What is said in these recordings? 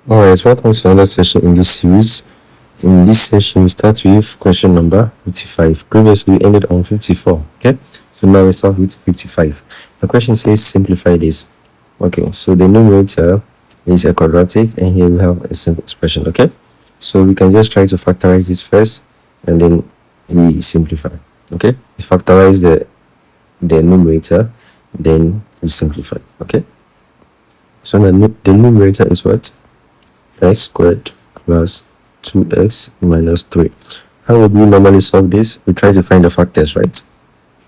Alright, welcome to another session in this series. In this session, we start with question number 55. Previously, we ended on 54. Okay, so now we start with 55. The question says simplify this. Okay, so the numerator is a quadratic, and here we have a simple expression. Okay, so we can just try to factorize this first, and then we simplify. Okay, we factorize the numerator, then we simplify. Okay, so the numerator is what? X squared plus 2x minus 3. How would we normally solve this? We try to find the factors, right?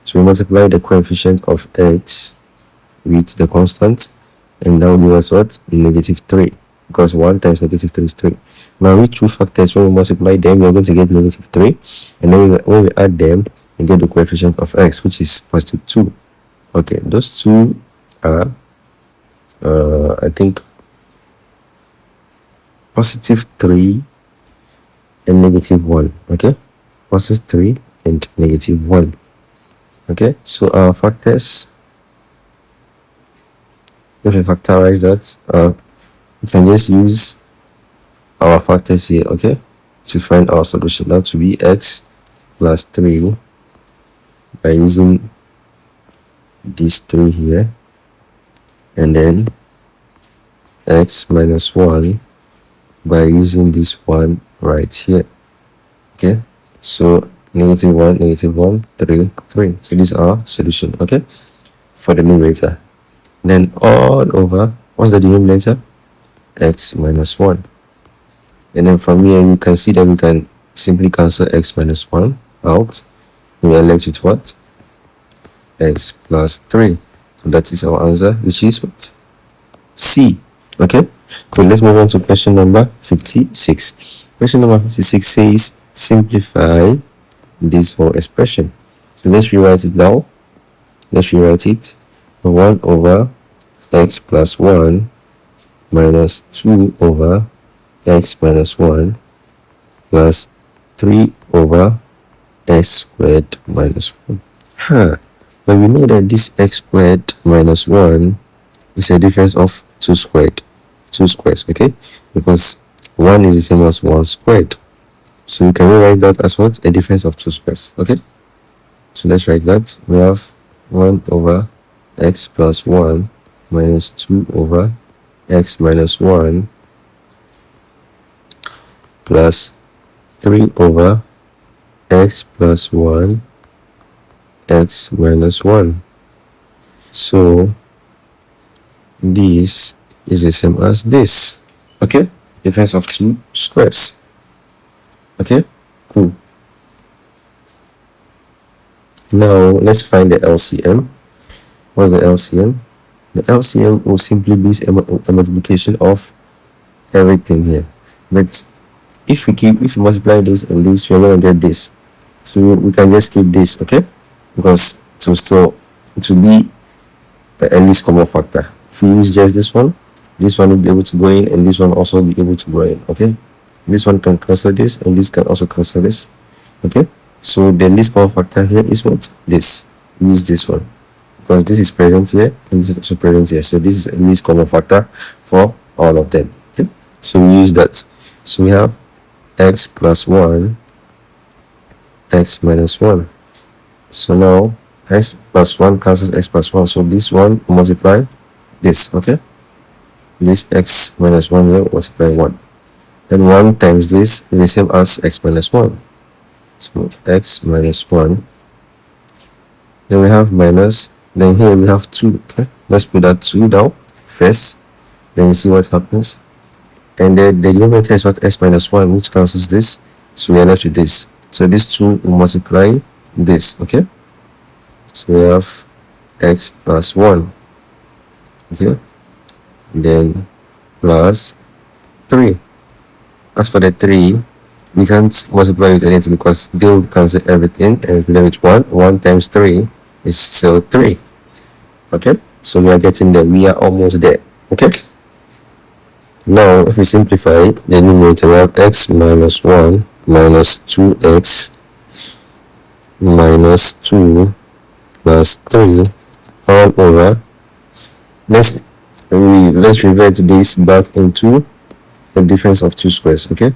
So we multiply the coefficient of x with the constant, and that would give us what? Negative 3, because 1 times negative 3 is 3. Now with two factors, when we multiply them, we are going to get negative 3, and then when we add them, we get the coefficient of x, which is positive 2. Okay, those two are I think positive 3 and negative 1. Okay, positive 3 and negative 1. Okay, so our factors, if we factorize that, we can just use our factors here, okay, to find our solution. That will be x plus 3 by using these 3 here, and then x minus 1 by using this one right here. Okay, so negative 1, 3, 3. So these are solution, okay, for the numerator. Then all over, what's the denominator? X minus 1. And then from here, you can see that we can simply cancel x minus 1 out, and we are left with what? X plus 3. So that is our answer, which is what? C. Okay, cool. Let's move on to question number 56. Question number 56 says simplify this whole expression. So let's rewrite it now. Let's rewrite it. 1 over x plus 1 minus 2 over x minus 1 plus 3 over x squared minus 1. But we know that this x squared minus 1 is a difference of 2 squares, okay, because 1 is the same as 1 squared. So you can rewrite that as what? A difference of 2 squares. Okay, so let's write that. We have 1 over x plus 1 minus 2 over x minus 1 plus 3 over x plus 1 x minus 1. So this is the same as this. Okay, difference of 2 squares. Okay, cool. Now let's find the LCM. What's the LCM? The LCM will simply be a multiplication of everything here. But if we multiply this and this, we're gonna get this. So we can just keep this, okay? Because to be a least common factor. If we use just this one will be able to go in, and this one also will be able to go in. Okay, this one can cancel this, and this can also cancel this. Okay, so the least common factor here is what? This. We use this one because this is present here and this is also present here, so this is a least common factor for all of them. Okay, so we use that. So we have x plus 1 x minus 1. So now x plus 1 cancels x plus 1, so this one multiply this. Okay, this x minus 1 here multiply 1, and 1 times this is the same as x minus 1. So x minus 1, then we have minus, then here we have 2. Okay, let's put that 2 down first, then we see what happens. And then the denominator is what? X minus 1, which cancels this, so we are left with this. So this 2 will multiply this. Okay, so we have x plus 1. Okay, then plus 3. As for the 3, we can't multiply with anything because they will cancel everything, and we with 1. 1 times 3 is still 3. Okay, so we are getting there. We are almost there. Okay, now if we simplify the numerator, we have x minus 1 minus 2x minus 2 plus 3 all over. Let's revert this back into the difference of two squares. Okay,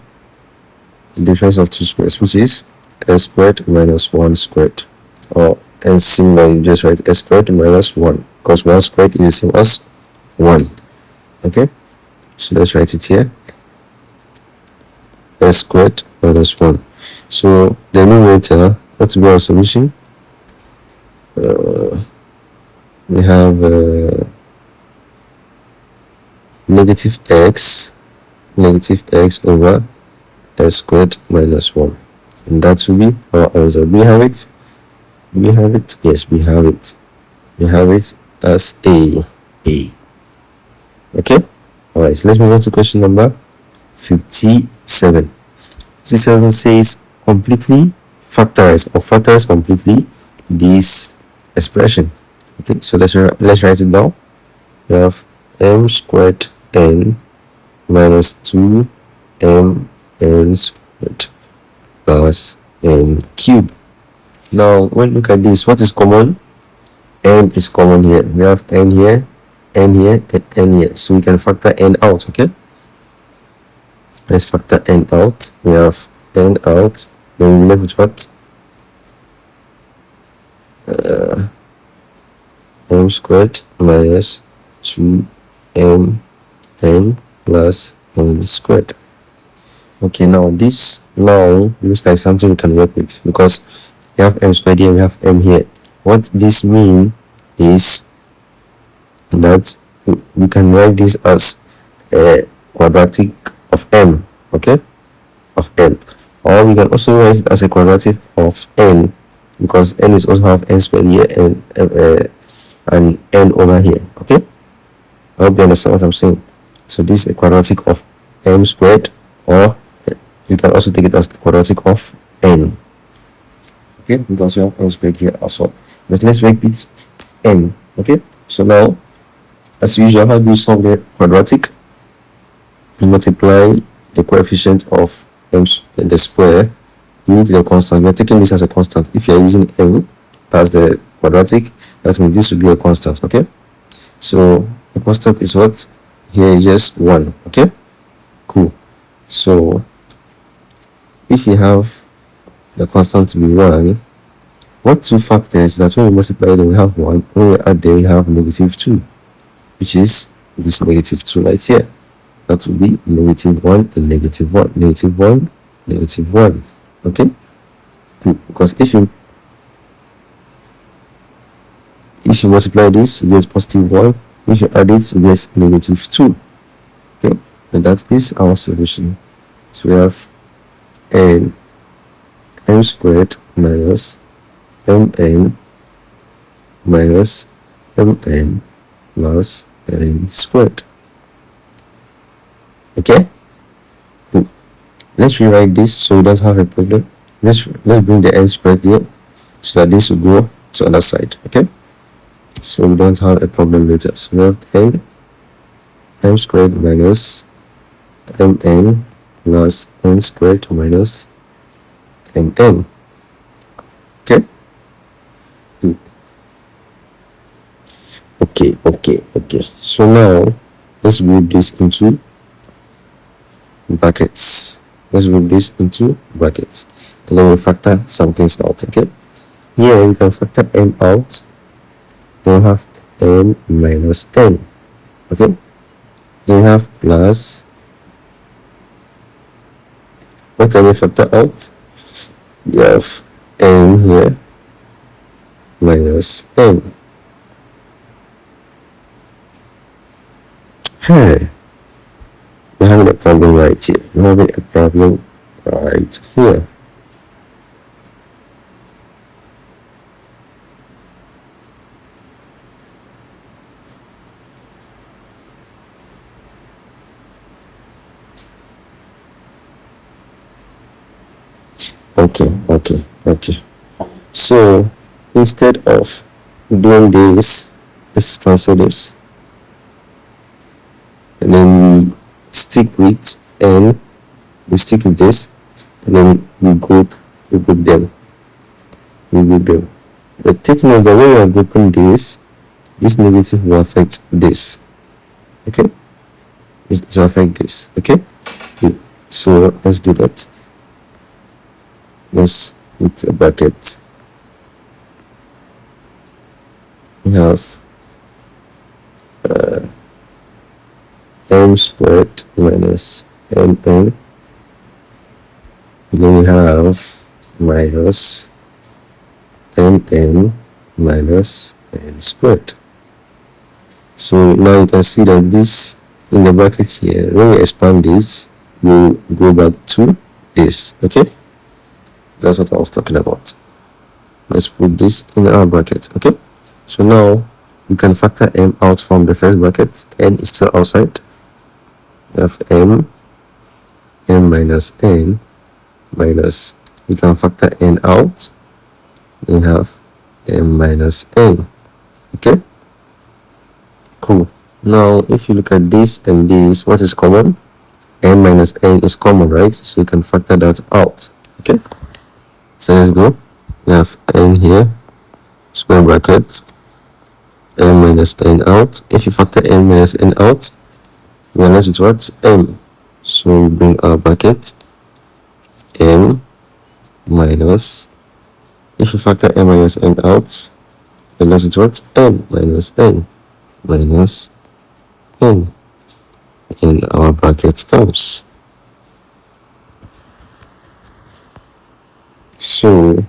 the difference of two squares, which is s squared minus 1 squared, or and similarly just write s squared minus 1, because 1 squared is the same as 1. Okay, so let's write it here, s squared minus 1. So the numerator, what will be our solution? We have negative x over s squared minus 1, and that will be our answer. Do we have it? Do we have it? Yes, we have it. We have it as a. Okay, all right, let's move on to question number 57. 57 says completely factorize completely this expression. Okay, so let's write it down. We have m squared n minus 2m n squared plus n cubed. Now when you look at this, what is common? N is common here. We have n here, n here, and n here, so we can factor n out. Okay, let's factor n out. We have n out, then we left with what? M squared minus 2m n plus n squared. Okay, now this now looks like something we can work with, because we have m squared here, we have m here. What this means is that we can write this as a quadratic of m. Okay, of n, or we can also write it as a quadratic of n, because n is also have n squared here and n over here. Okay, I hope you understand what I'm saying. So this is a quadratic of m squared, or you can also take it as a quadratic of n. Okay, because we have n squared here also. But let's make it n. Okay, so now as usual, how do you solve the quadratic? You multiply the coefficient of m, the square, with the constant. We are taking this as a constant. If you are using m as the quadratic, that means this will be a constant. Okay, so the constant is what? Here is just 1. Okay, cool. So if you have the constant to be 1, what two factors that when we multiply them we have 1, when we add them we have negative 2, which is this negative 2 right here. That will be negative 1 and negative 1, negative 1, negative 1. Okay, cool. Because if you multiply this, you get positive 1. If you add it, you get negative 2. Okay, and that is our solution. So we have m squared minus mn minus mn plus n squared. Okay, cool. Let's rewrite this so we don't have a problem. Let's bring the n squared here, so that this will go to the other side. Okay, so we don't have a problem later. So we have m squared minus mn plus n squared minus mn. Okay, okay. So now let's group this into brackets. And then we factor some things out. Okay, here we can factor m out, then we have m minus n. Okay, then we have plus, what can we factor out? We have n here minus n. Hey, we're having a problem right here. Okay. So instead of doing this, let's cancel this, and then we stick with n. We stick with this, and then we group them. But take note that when we are grouping this negative will affect this. Okay, it will affect this. Okay, So let's do that. Let's put a bracket. We have m squared minus mn, then we have minus mn minus n squared. So now you can see that this in the brackets here, when we expand this, we'll go back to this. Okay, that's what I was talking about. Let's put this in our bracket. Okay, so now you can factor m out from the first bracket. N is still outside. We have m minus n minus, we can factor n out. We have m minus n. Okay, cool. Now if you look at this and this, what is common? M minus n is common, right? So you can factor that out. Okay, so let's go. We have n here, square bracket, m minus n out. If you factor m minus n out, we are left with what? M. So we bring our bracket, m minus, if you factor m minus n out, we're left with what? M minus n minus n. And our bracket comes. So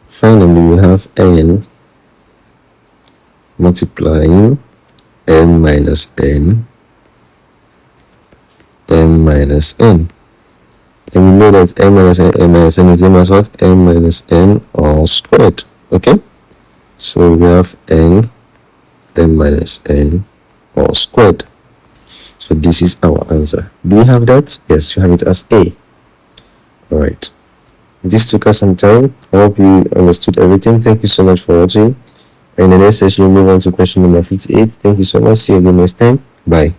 finally we have n multiplying m minus n, m minus n. And we know that m minus n is the same as what? M minus n all squared. Okay, so we have m minus n all squared. So this is our answer. Do we have that? Yes, we have it as A. All right, this took us some time. I hope you understood everything. Thank you so much for watching. In the next session, we'll move on to question number 58. Thank you so much. See you again next time. Bye.